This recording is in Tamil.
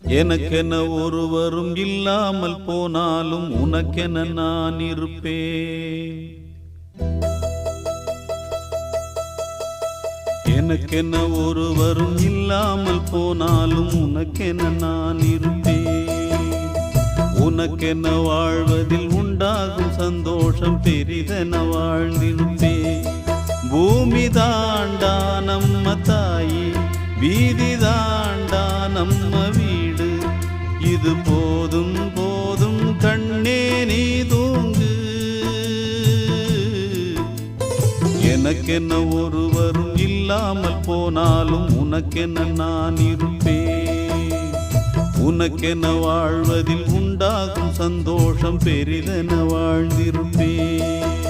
எனக்கென ஒருவரும் இல்லாமல் போனாலும் உனக்கென நான் இருப்பேன். எனக்கென ஒருவரும் இல்லாமல் போனாலும் உனக்கென நான் இருப்பேன். உனக்கென வாழ்வதில் உண்டாகும் சந்தோஷம் பெரிதென வாழ்ந்திருப்பேன். பூமி தாண்டா நம்ம தாயி, வீதி தாண்டா நம்ம வீடு. இது போதும் போதும் கண்ணே நீ தூங்கு. எனக்கென்ன ஒருவரும் இல்லாமல் போனாலும் உனக்கென்ன நான் இருப்பேன். உனக்கென்ன வாழ்வதில் உண்டாகும் சந்தோஷம் பெரிதென வாழ்ந்திருப்பேன்.